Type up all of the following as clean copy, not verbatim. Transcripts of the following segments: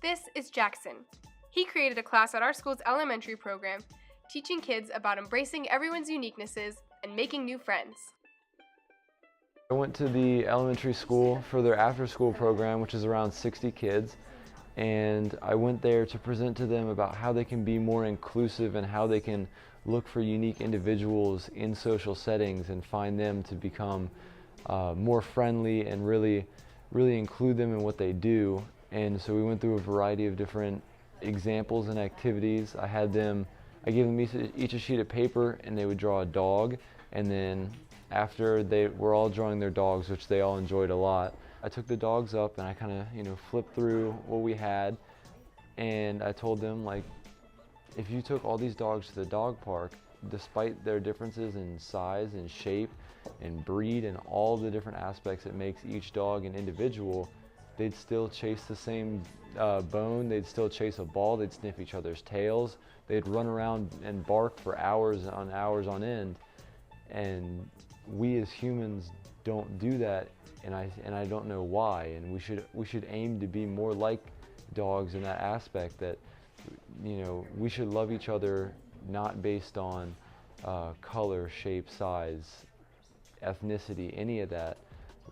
This is Jackson. He created a class at our school's elementary program, teaching kids about embracing everyone's uniquenesses and making new friends. I went to the elementary school for their after-school program, which is around 60 kids, and I went there to present to them about how they can be more inclusive and how they can look for unique individuals in social settings and find them to become more friendly and really include them in what they do. And so we went through a variety of different examples and activities. I gave them each a sheet of paper, and they would draw a dog, and then after they were all drawing their dogs, which they all enjoyed a lot, I took the dogs up and I kind of flipped through what we had, and I told them, like, if you took all these dogs to the dog park, despite their differences in size and shape and breed and all the different aspects that makes each dog an individual, they'd still chase the same bone, they'd still chase a ball, they'd sniff each other's tails, they'd run around and bark for hours on end. And we as humans don't do that, and I don't know why. And we should aim to be more like dogs in that aspect, that we should love each other not based on color, shape, size, ethnicity, any of that.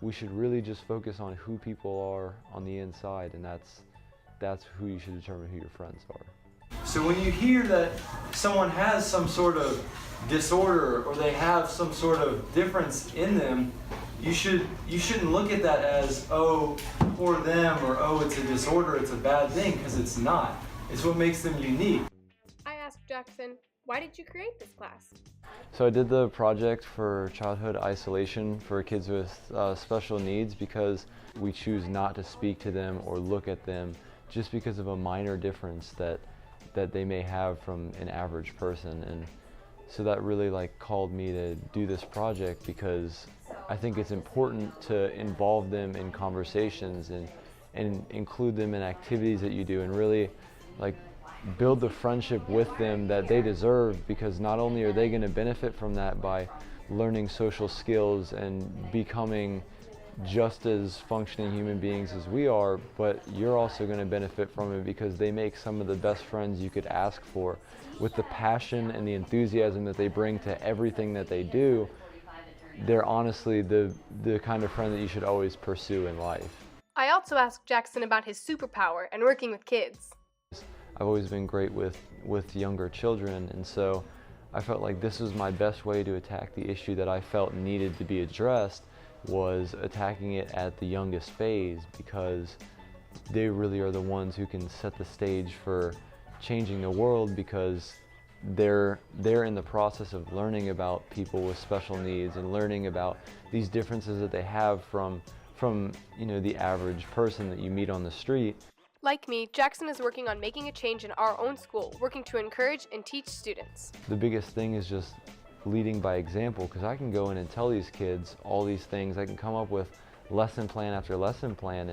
We should really just focus on who people are on the inside, and that's who you should determine who your friends are. So when you hear that someone has some sort of disorder or they have some sort of difference in them, you shouldn't look at that as, oh, poor them, or oh, it's a disorder, it's a bad thing, because it's not. It's what makes them unique. I asked Jackson, why did you create this class? So I did the project for childhood isolation for kids with special needs because we choose not to speak to them or look at them just because of a minor difference that they may have from an average person. And so that really called me to do this project, because I think it's important to involve them in conversations and include them in activities that you do, and really build the friendship with them that they deserve, because not only are they going to benefit from that by learning social skills and becoming just as functioning human beings as we are, but you're also going to benefit from it because they make some of the best friends you could ask for. With the passion and the enthusiasm that they bring to everything that they do, they're honestly the kind of friend that you should always pursue in life. I also asked Jackson about his superpower and working with kids. I've always been great with younger children, and so I felt like this was my best way to attack the issue that I felt needed to be addressed, was attacking it at the youngest phase, because they really are the ones who can set the stage for changing the world, because they're in the process of learning about people with special needs and learning about these differences that they have from the average person that you meet on the street. Like me, Jackson is working on making a change in our own school, working to encourage and teach students. The biggest thing is just leading by example, because I can go in and tell these kids all these things. I can come up with lesson plan after lesson plan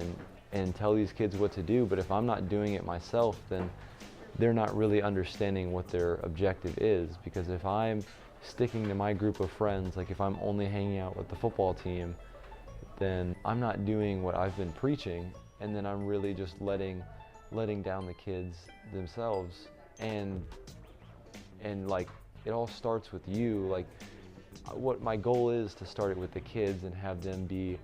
and tell these kids what to do, but if I'm not doing it myself, then they're not really understanding what their objective is. Because if I'm sticking to my group of friends, like if I'm only hanging out with the football team, then I'm not doing what I've been preaching, and then I'm really just letting down the kids themselves. And it all starts with you. What my goal is to start it with the kids and have them be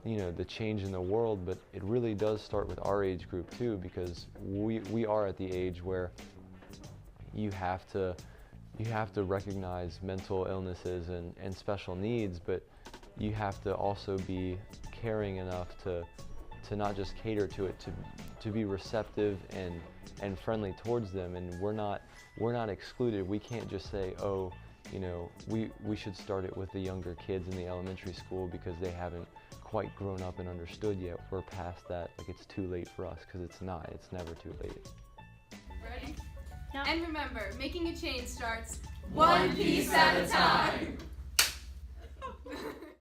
the change in the world, but it really does start with our age group too, because we are at the age where you have to recognize mental illnesses and special needs, but you have to also be caring enough to not just cater to it, to be receptive and friendly towards them. And we're not excluded. We can't just say, oh, we should start it with the younger kids in the elementary school because they haven't quite grown up and understood yet. We're past that. It's too late for us, because it's not. It's never too late. Ready? No. And remember, making a change starts one piece at a time.